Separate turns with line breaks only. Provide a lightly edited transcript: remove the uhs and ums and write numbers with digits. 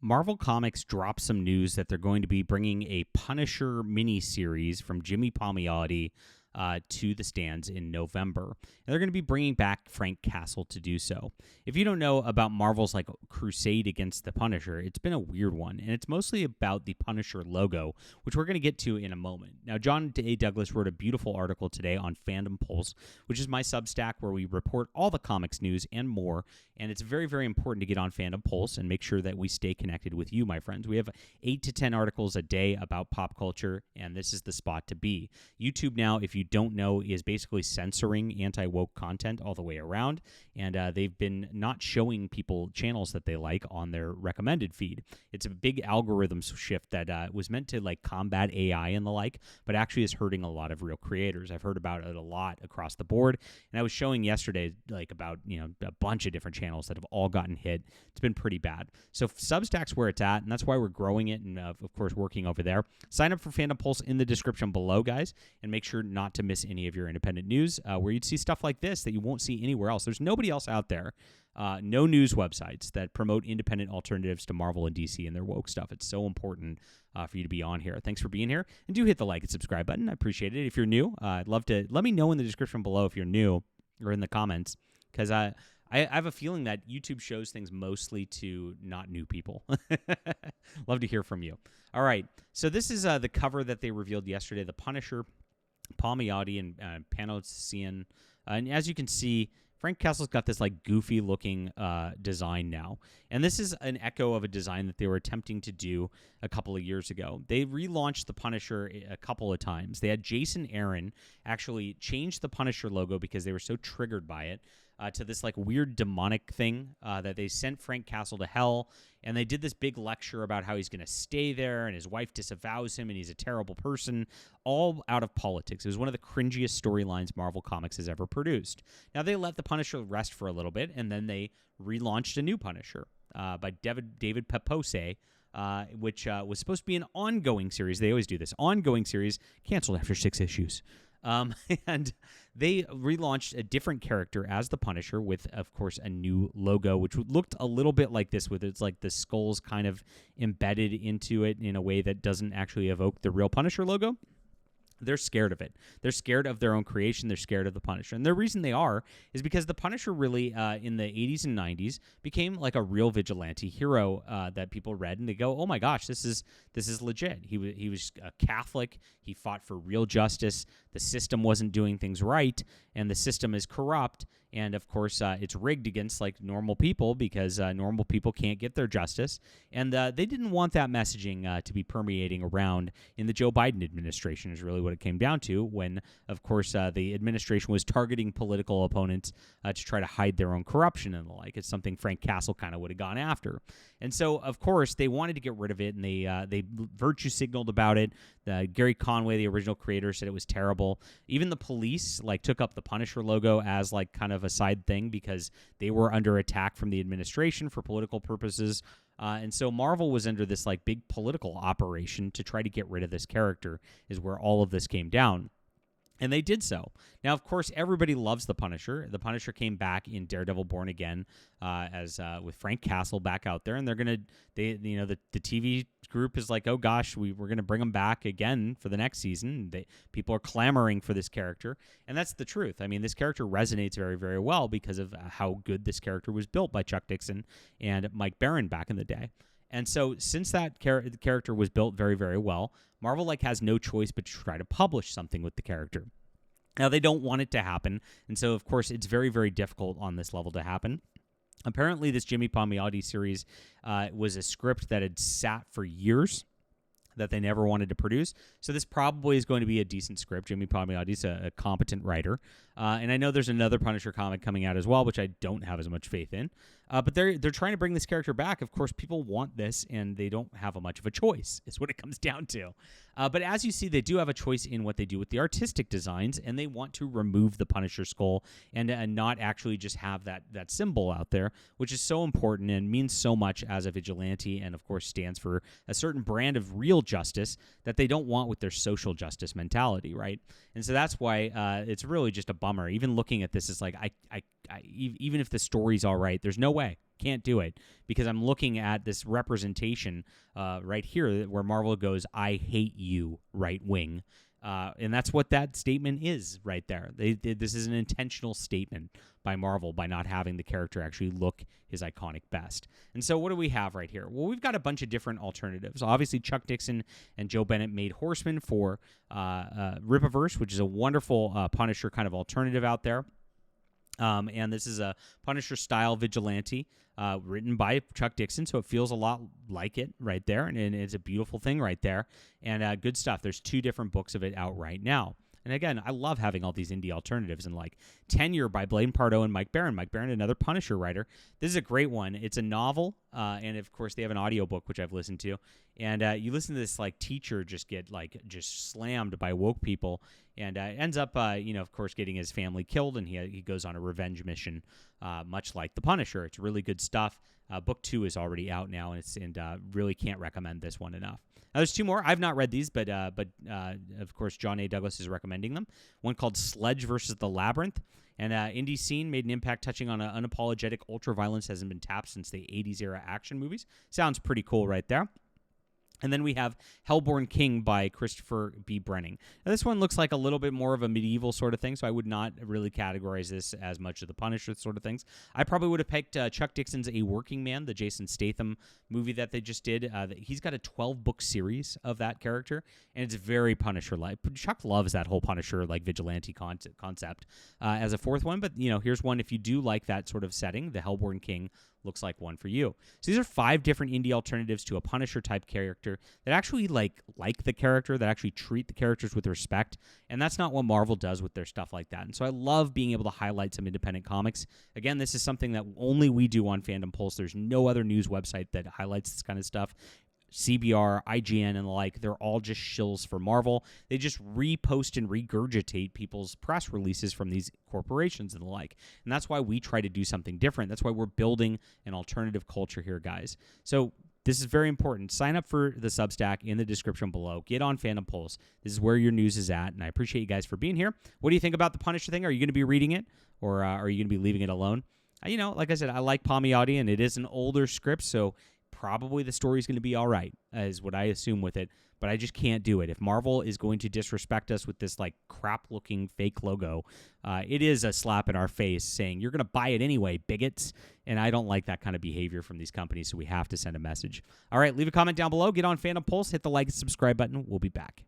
Marvel Comics dropped some news that they're going to be bringing a Punisher miniseries from Jimmy Palmiotti to the stands in November. And they're going to be bringing back Frank Castle to do so. If you don't know about Marvel's like crusade against the Punisher, it's been a weird one, and it's mostly about the Punisher logo, which we're going to get to in a moment. Now, John A. Douglas wrote a beautiful article today on Fandom Pulse, which is my Substack where we report all the comics news and more, and it's very, very important to get on Fandom Pulse and make sure that we stay connected with you, my friends. We have 8 to 10 articles a day about pop culture, and this is the spot to be. YouTube now, if you don't know, is basically censoring anti-woke content all the way around, and they've been not showing people channels that they like on their recommended feed. It's a big algorithm shift that was meant to like combat AI and the like, but actually is hurting a lot of real creators. I've heard about it a lot across the board, and I was showing yesterday like about a bunch of different channels that have all gotten hit. It's been pretty bad. So Substack's where it's at, and that's why we're growing it and of course working over there. Sign up for Fandom Pulse in the description below, guys, and make sure not to miss any of your independent news where you'd see stuff like this that you won't see anywhere else. There's nobody else out there, no news websites that promote independent alternatives to Marvel and DC and their woke stuff. It's so important for you to be on here. Thanks for being here, and do hit the like and subscribe button. I appreciate it. If you're new, I'd love to let me know in the description below if you're new or in the comments, because I have a feeling that YouTube shows things mostly to not new people. Love to hear from you. All right, so this is the cover that they revealed yesterday, the Punisher, Palmiotti and Panosian. And as you can see, Frank Castle's got this like goofy looking design now. And this is an echo of a design that they were attempting to do a couple of years ago. They relaunched the Punisher a couple of times. They had Jason Aaron actually change the Punisher logo because they were so triggered by it to this like weird demonic thing that they sent Frank Castle to hell. And they did this big lecture about how he's going to stay there and his wife disavows him and he's a terrible person, all out of politics. It was one of the cringiest storylines Marvel Comics has ever produced. Now, they let the Punisher rest for a little bit, and then they relaunched a new Punisher by David Pepose, which was supposed to be an ongoing series. They always do this. Ongoing series, canceled after 6 issues. And they relaunched a different character as the Punisher with, of course, a new logo, which looked a little bit like this, with it's like the skulls kind of embedded into it in a way that doesn't actually evoke the real Punisher logo. They're scared of it. They're scared of their own creation. They're scared of the Punisher. And the reason they are is because the Punisher really, in the 80s and 90s, became like a real vigilante hero that people read, and they go, oh my gosh, this is legit. He was a Catholic. He fought for real justice. The system wasn't doing things right, and the system is corrupt. And, of course, it's rigged against, like, normal people because normal people can't get their justice. And they didn't want that messaging to be permeating around in the Joe Biden administration is really what it came down to when, of course, the administration was targeting political opponents to try to hide their own corruption and the like. It's something Frank Castle kind of would have gone after. And so, of course, they wanted to get rid of it, and they virtue signaled about it. Gary Conway, the original creator, said it was terrible. Even the police, like, took up the Punisher logo as, like, kind of a side thing because they were under attack from the administration for political purposes. And so Marvel was under this like big political operation to try to get rid of this character is where all of this came down. And they did so. Now, of course, everybody loves the Punisher. The Punisher came back in Daredevil Born Again as with Frank Castle back out there, and the TV group is like, oh gosh, we're gonna bring him back again for the next season. People are clamoring for this character, and that's the truth. I mean, this character resonates very, very well because of how good this character was built by Chuck Dixon and Mike Baron back in the day. And so since that character was built very, very well, Marvel has no choice but to try to publish something with the character. Now, they don't want it to happen, and so, of course, it's very, very difficult on this level to happen. Apparently, this Jimmy Palmiotti series was a script that had sat for years that they never wanted to produce. So this probably is going to be a decent script. Jimmy Palmiotti's a competent writer. And I know there's another Punisher comic coming out as well, which I don't have as much faith in. But they're trying to bring this character back. Of course, people want this, and they don't have much of a choice, is what it comes down to. But as you see, they do have a choice in what they do with the artistic designs, and they want to remove the Punisher skull and not actually just have that symbol out there, which is so important and means so much as a vigilante, and of course stands for a certain brand of real justice that they don't want with their social justice mentality, right? And so that's why it's really just a bummer. Even looking at this, it's like, I even if the story's all right, there's no way can't do it because I'm looking at this representation right here where Marvel goes, I hate you, right wing. And that's what that statement is right there. This is an intentional statement by Marvel by not having the character actually look his iconic best. And so what do we have right here? Well, we've got a bunch of different alternatives. Obviously, Chuck Dixon and Joe Bennett made Horseman for Rippaverse, which is a wonderful Punisher kind of alternative out there. And this is a Punisher-style vigilante written by Chuck Dixon, so it feels a lot like it right there, and it's a beautiful thing right there, and good stuff. There's 2 different books of it out right now. And again, I love having all these indie alternatives, and like Tenure by Blaine Pardoe and Mike Barron. Mike Barron, another Punisher writer. This is a great one. It's a novel, and of course they have an audiobook, which I've listened to. And you listen to this like teacher just get like just slammed by woke people, and ends up, of course, getting his family killed, and he goes on a revenge mission, much like the Punisher. It's really good stuff. Book 2 is already out now, and really can't recommend this one enough. Now, there's 2 more. I've not read these, but of course, John A. Douglas is recommending them. One called Sledge versus the Labyrinth. And Indie Scene made an impact touching on unapologetic ultra-violence hasn't been tapped since the 80s era action movies. Sounds pretty cool right there. And then we have Hellborn King by Christopher B. Brenning. Now, this one looks like a little bit more of a medieval sort of thing, so I would not really categorize this as much of the Punisher sort of things. I probably would have picked Chuck Dixon's A Working Man, the Jason Statham movie that they just did. He's got a 12-book series of that character, and it's very Punisher-like. Chuck loves that whole Punisher like vigilante concept as a 4th one, but here's one if you do like that sort of setting, the Hellborn King looks like one for you. So these are 5 different indie alternatives to a Punisher type character that actually like the character, that actually treat the characters with respect, and that's not what Marvel does with their stuff like that. And so I love being able to highlight some independent comics. Again, this is something that only we do on Fandom Pulse. There's no other news website that highlights this kind of stuff. CBR, IGN, and the like, they're all just shills for Marvel. They just repost and regurgitate people's press releases from these corporations and the like. And that's why we try to do something different. That's why we're building an alternative culture here, guys. So this is very important. Sign up for the Substack in the description below. Get on Fandom Pulse. This is where your news is at, and I appreciate you guys for being here. What do you think about the Punisher thing? Are you going to be reading it, or are you going to be leaving it alone? Like I said, I like Palmiotti, and it is an older script, so probably the story's going to be all right, is what I assume with it, but I just can't do it. If Marvel is going to disrespect us with this like crap-looking fake logo, it is a slap in our face saying, you're going to buy it anyway, bigots, and I don't like that kind of behavior from these companies, so we have to send a message. All right, leave a comment down below, get on Fandom Pulse, hit the like and subscribe button. We'll be back.